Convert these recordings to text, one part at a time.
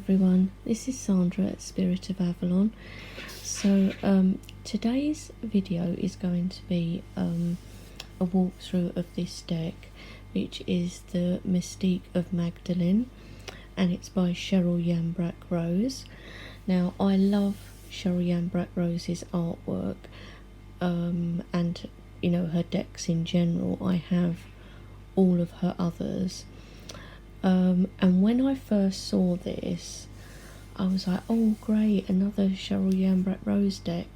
everyone, this is Sandra at Spirit of Avalon. So today's video is going to be a walkthrough of this deck, which is the Mystique of Magdalene, and it's by Cheryl Yambrack Rose. Now I love Cheryl Yambrack Rose's artwork and you know, her decks in general. I have all of her others. And when I first saw this, I was like, oh great, another Cheryl Yambrack Rose deck.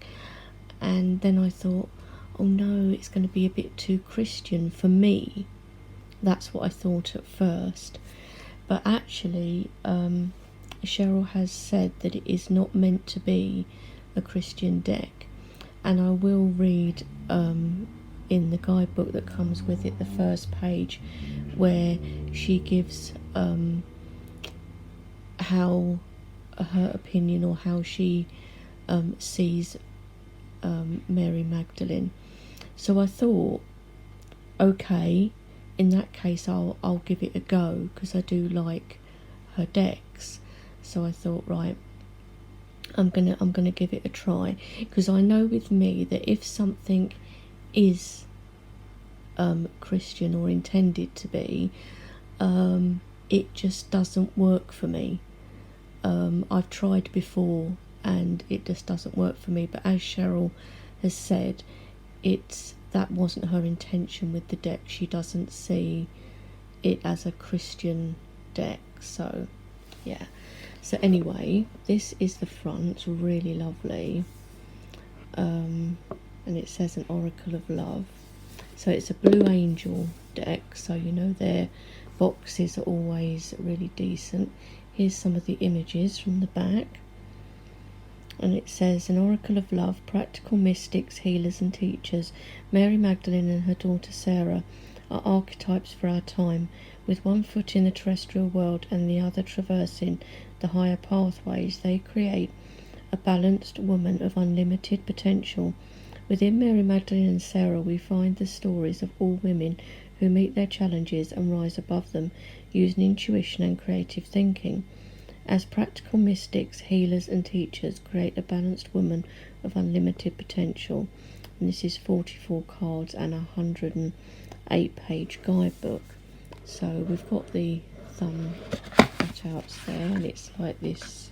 And then I thought, oh no, it's going to be a bit too Christian for me. That's what I thought at first. But actually, Cheryl has said that it is not meant to be a Christian deck. And I will read in the guidebook that comes with it, the first page, where she gives how her opinion, or how she sees Mary Magdalene. So I thought, okay, in that case I'll give it a go, because I do like her decks. So I thought, right, I'm gonna give it a try, because I know with me that if something is Christian or intended to be, it just doesn't work for me. I've tried before and it just doesn't work for me. But as Cheryl has said, that wasn't her intention with the deck. She doesn't see it as a Christian deck. So yeah. So anyway, this is the front. It's really lovely. And it says an Oracle of Love. So it's a Blue Angel deck, so you know their boxes are always really decent. Here's some of the images from the back. And it says, an Oracle of Love, practical mystics, healers and teachers. Mary Magdalene and her daughter Sarah are archetypes for our time, with one foot in the terrestrial world and the other traversing the higher pathways. They create a balanced woman of unlimited potential. Within Mary Magdalene and Sarah we find the stories of all women who meet their challenges and rise above them using intuition and creative thinking. As practical mystics, healers and teachers create a balanced woman of unlimited potential. And this is 44 cards and a 108-page guidebook. So we've got the thumb cutouts there, and it's like this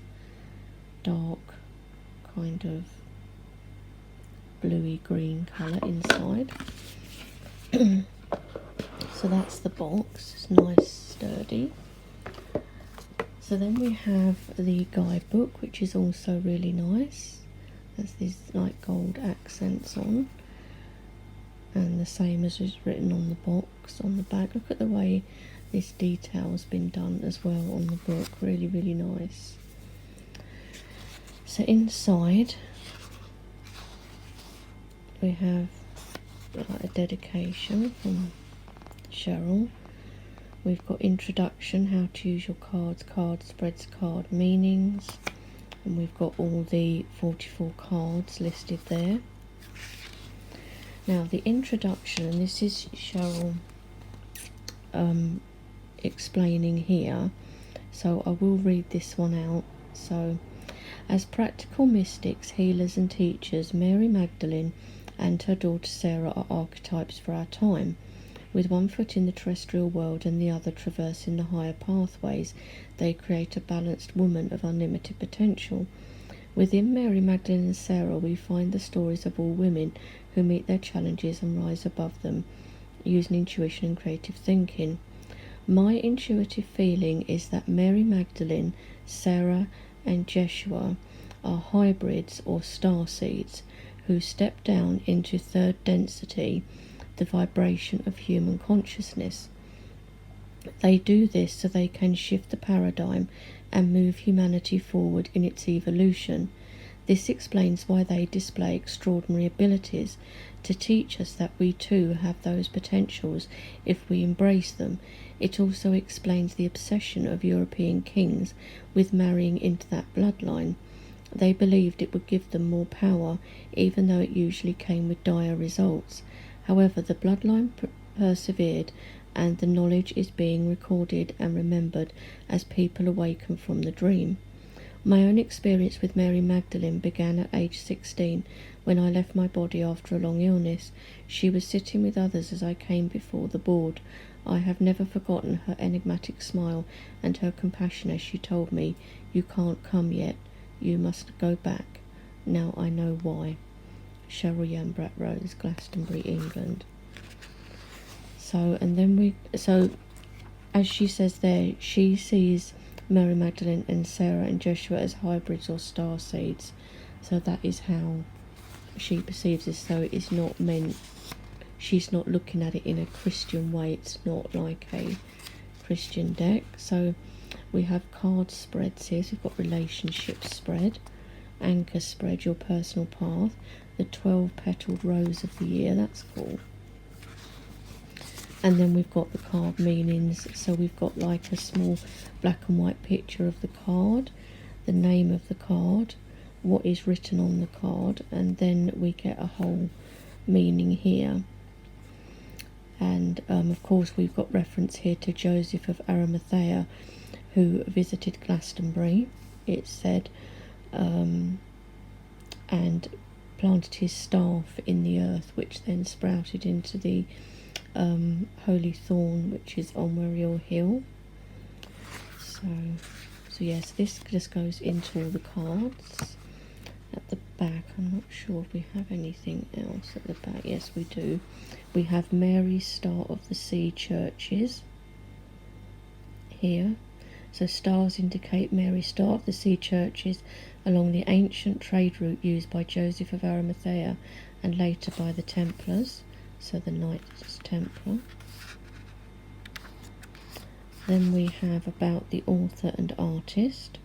dark kind of bluey green colour inside. So that's the box. It's nice, sturdy. So then we have the guidebook, which is also really nice. There's these like gold accents on, and the same as is written on the box on the back. Look at the way this detail has been done as well on the book. Really, really nice. So inside we have like a dedication from Cheryl. We've got introduction, how to use your cards, card spreads, card meanings, and we've got all the 44 cards listed there. Now the introduction, and this is Cheryl explaining here, so I will read this one out. So, as practical mystics, healers and teachers, Mary Magdalene and her daughter Sarah are archetypes for our time. With one foot in the terrestrial world and the other traversing the higher pathways, they create a balanced woman of unlimited potential. Within Mary Magdalene and Sarah we find the stories of all women who meet their challenges and rise above them using intuition and creative thinking. My intuitive feeling is that Mary Magdalene, Sarah and Jeshua are hybrids or starseeds who step down into third density, the vibration of human consciousness. They do this so they can shift the paradigm and move humanity forward in its evolution. This explains why they display extraordinary abilities to teach us that we too have those potentials if we embrace them. It also explains the obsession of European kings with marrying into that bloodline. They believed it would give them more power, even though it usually came with dire results. However, the bloodline persevered, and the knowledge is being recorded and remembered as people awaken from the dream. My own experience with Mary Magdalene began at age 16 when I left my body after a long illness. She was sitting with others as I came before the board. I have never forgotten her enigmatic smile and her compassion as she told me, "You can't come yet, you must go back. Now I know why." Cheryl Yambrat Rose, Glastonbury, England. So as she says there, she sees Mary Magdalene and Sarah and Joshua as hybrids or star seeds. So that is how she perceives this. So it is not meant, she's not looking at it in a Christian way. It's not like a Christian deck. So we have card spreads here. So we've got relationship spread, anchor spread, your personal path, the 12 petaled rose of the year. That's cool. And then we've got the card meanings. So we've got like a small black and white picture of the card, the name of the card, what is written on the card, and then we get a whole meaning here. And of course we've got reference here to Joseph of Arimathea, who visited Glastonbury, it said, and planted his staff in the earth, which then sprouted into the holy thorn, which is on Wariel Hill. So yes, this just goes into all the cards. At the back, I'm not sure if we have anything else at the back. Yes, we do. We have Mary's Star of the Sea churches here. So stars indicate Mary's Star of the Sea churches along the ancient trade route used by Joseph of Arimathea and later by the Templars. So the Knights Templar. Then we have about the author and artist.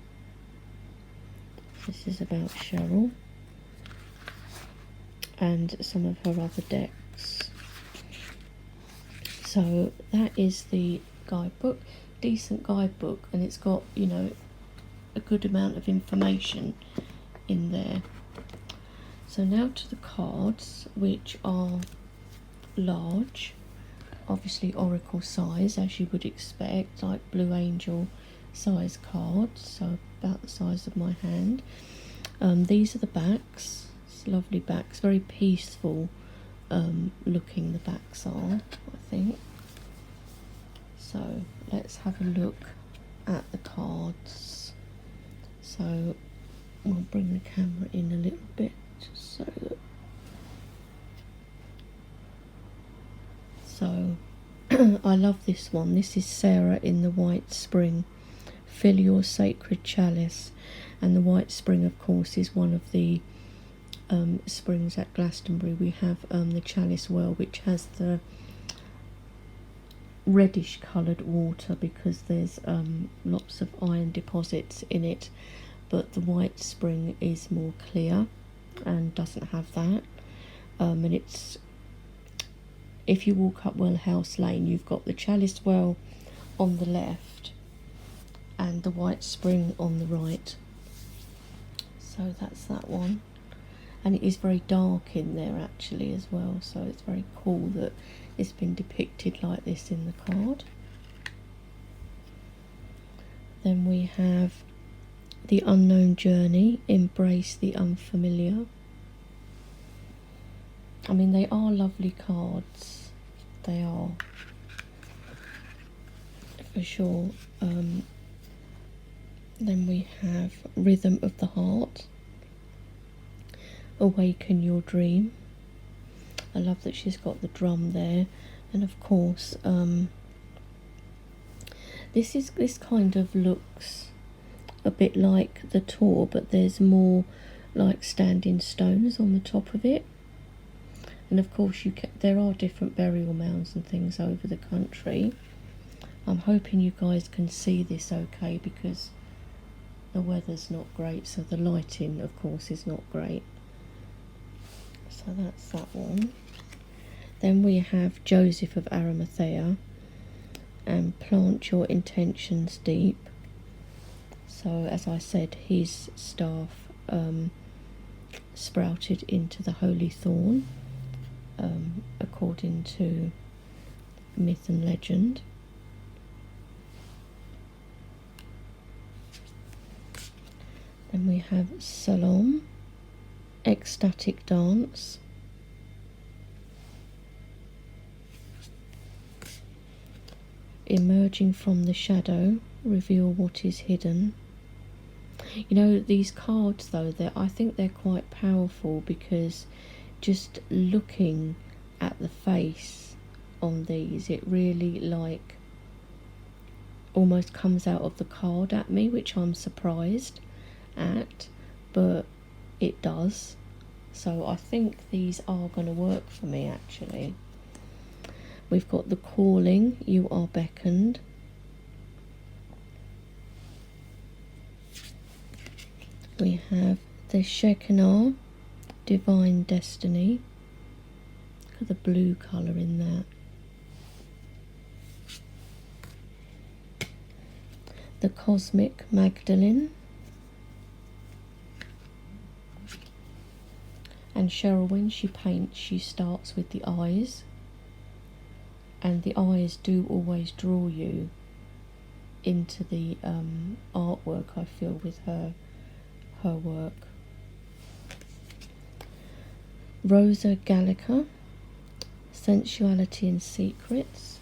This is about Cheryl and some of her other decks. So that is the guidebook. Decent guidebook, and it's got, you know, a good amount of information in there. So now to the cards, which are large, obviously oracle size, as you would expect, like Blue Angel size cards, so about the size of my hand. These are the backs. It's lovely backs, very peaceful looking the backs are, I think. So let's have a look at the cards. So we'll bring the camera in a little bit just so that. So I love this one. This is Sarah in the White Spring. Fill your sacred chalice. And the White Spring, of course, is one of the springs at Glastonbury. We have the Chalice Well, which has the reddish coloured water because there's lots of iron deposits in it, but the White Spring is more clear and doesn't have that. And it's, if you walk up Well House Lane, you've got the Chalice Well on the left and the White Spring on the right. So that's that one. And it is very dark in there actually as well, so it's very cool that it's been depicted like this in the card. Then we have The Unknown Journey, Embrace the Unfamiliar. I mean, they are lovely cards, they are, for sure. Then we have Rhythm of the Heart, Awaken Your Dream. I love that she's got the drum there. And of course, this kind of looks a bit like the Tour, but there's more like standing stones on the top of it. And of course there are different burial mounds and things over the country. I'm hoping you guys can see this okay, because the weather's not great, so the lighting of course is not great. So that's that one. Then we have Joseph of Arimathea and Plant Your Intentions Deep. So as I said, his staff sprouted into the holy thorn, according to myth and legend. Then we have Salome, Ecstatic Dance, Emerging from the Shadow, Reveal What is Hidden. You know, these cards though, I think they're quite powerful, because just looking at the face on these, it really like almost comes out of the card at me, which I'm surprised at, but it does. So I think these are going to work for me actually. We've got the Calling, You Are Beckoned. We have the Shekinah, Divine Destiny. Look at the blue colour in that. The Cosmic Magdalene. And Cheryl, when she paints, she starts with the eyes. And the eyes do always draw you into the artwork, I feel, with her work. Rosa Gallica, Sensuality and Secrets.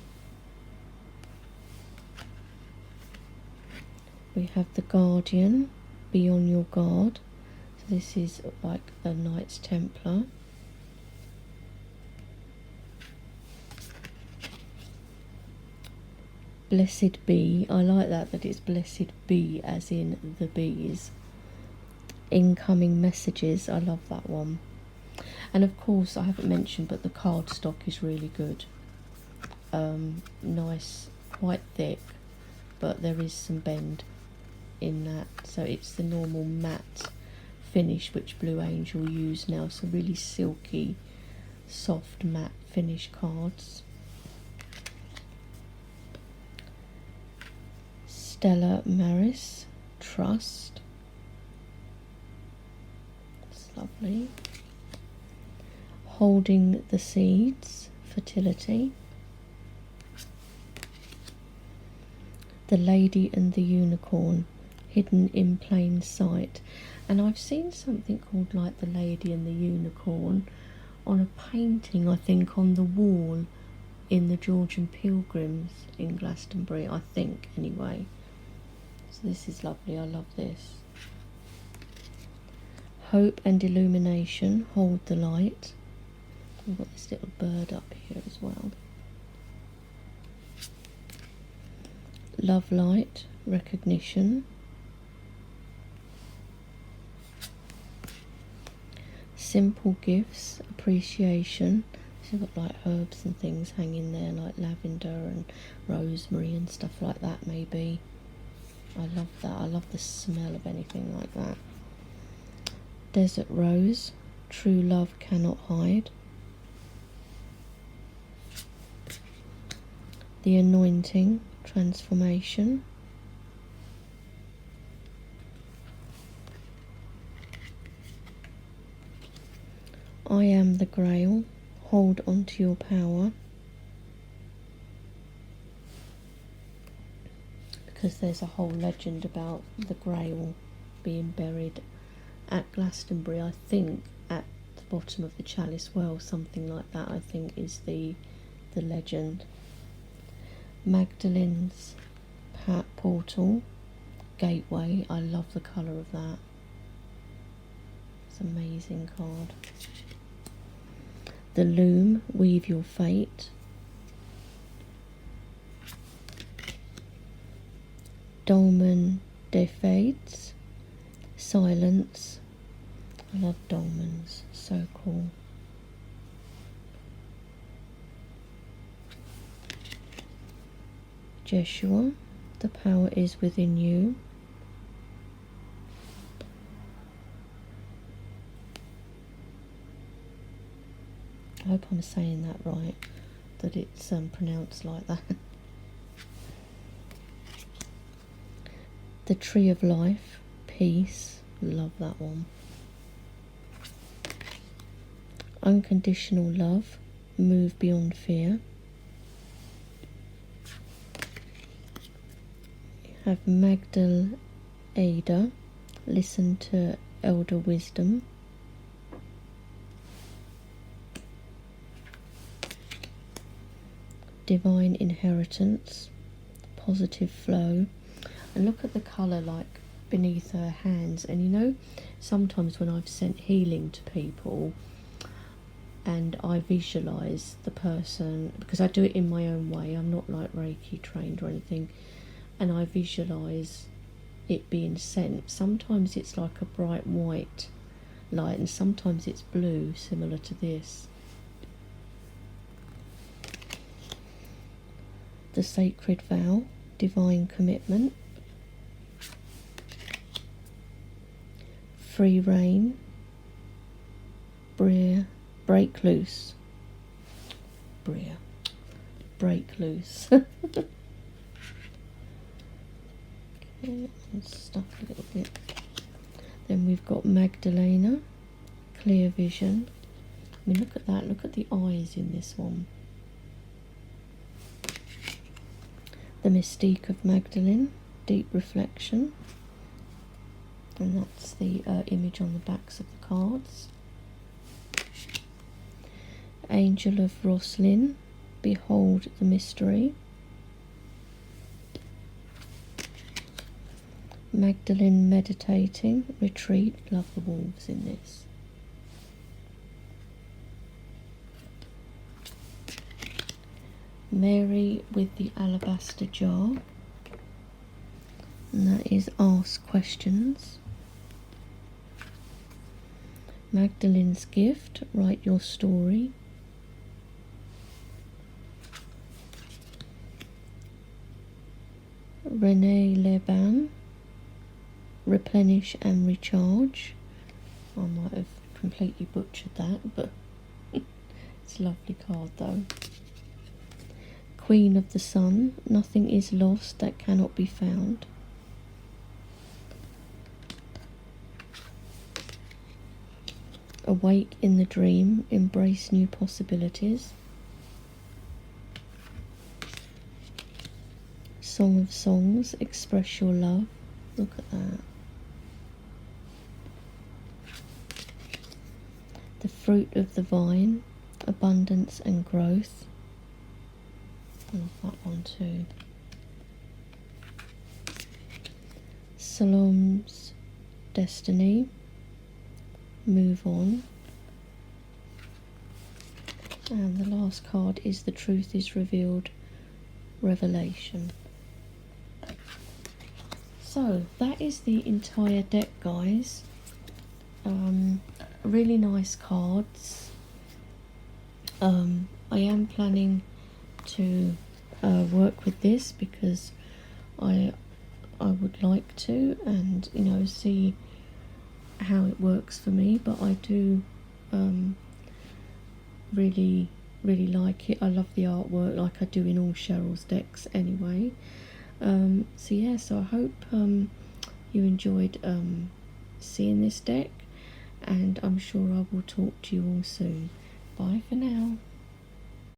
We have the Guardian, Be on Your Guard. So this is like the Knights Templar. Blessed Be, I like that it's Blessed Be as in the bees. Incoming Messages, I love that one. And of course, I haven't mentioned, but the cardstock is really good. Nice, quite thick, but there is some bend in that. So it's the normal matte finish which Blue Angel use now. So really silky, soft matte finish cards. Stella Maris, Trust. It's lovely. Holding the Seeds, Fertility. The Lady and the Unicorn, Hidden in Plain Sight. And I've seen something called like the Lady and the Unicorn on a painting, I think, on the wall in the Georgian Pilgrims in Glastonbury, I think, anyway. So this is lovely, I love this. Hope and Illumination, Hold the Light. We've got this little bird up here as well. Love Light, Recognition. Simple Gifts, Appreciation. So you've got like herbs and things hanging there, like lavender and rosemary and stuff like that maybe. I love that. I love the smell of anything like that. Desert Rose, True Love Cannot Hide. The Anointing, Transformation. I Am the Grail, Hold on to Your Power. Because there's a whole legend about the Grail being buried at Glastonbury, I think, at the bottom of the Chalice Well, something like that, I think, is the legend. Magdalene's Portal, Gateway. I love the colour of that. It's an amazing card. The Loom, Weave Your Fate. Dolmen des Fates, Silence. I love dolmens, so cool. Jeshua, The Power Is Within You. I hope I'm saying that right, that it's pronounced like that. The Tree of Life, Peace. Love that one. Unconditional Love, Move Beyond Fear. We have Magdalene, Listen to elder wisdom. Divine inheritance. Positive flow. And look at the colour like beneath her hands. And you know, sometimes when I've sent healing to people and I visualise the person, because I do it in my own way, I'm not like Reiki trained or anything, and I visualise it being sent. Sometimes it's like a bright white light and sometimes it's blue, similar to this. The sacred vow, divine commitment. Free reign. Break loose. Break loose. Okay, I'm stuck a little bit. Then we've got Magdalene, clear vision. I mean, look at that. Look at the eyes in this one. The Mystique of Magdalene, deep reflection. And that's the image on the backs of the cards. Angel of Roslyn, behold the mystery. Magdalene meditating, retreat, love the wolves in this. Mary with the alabaster jar, and that is ask questions. Magdalene's gift, write your story. Renee Leban, replenish and recharge. I might have completely butchered that, but it's a lovely card though. Queen of the Sun, nothing is lost that cannot be found. Awake in the dream, embrace new possibilities. Song of Songs, express your love. Look at that. The fruit of the vine, abundance and growth. I love that one too. Salome's destiny, move on. And the last card is the truth is revealed, revelation. So that is the entire deck, guys. Really nice cards. I am planning to work with this because I would like to, and you know, see how it works for me. But I do really like it. I love the artwork, like I do in all Cheryl's decks anyway. So yeah, so I hope you enjoyed seeing this deck, and I'm sure I will talk to you all soon. Bye for now.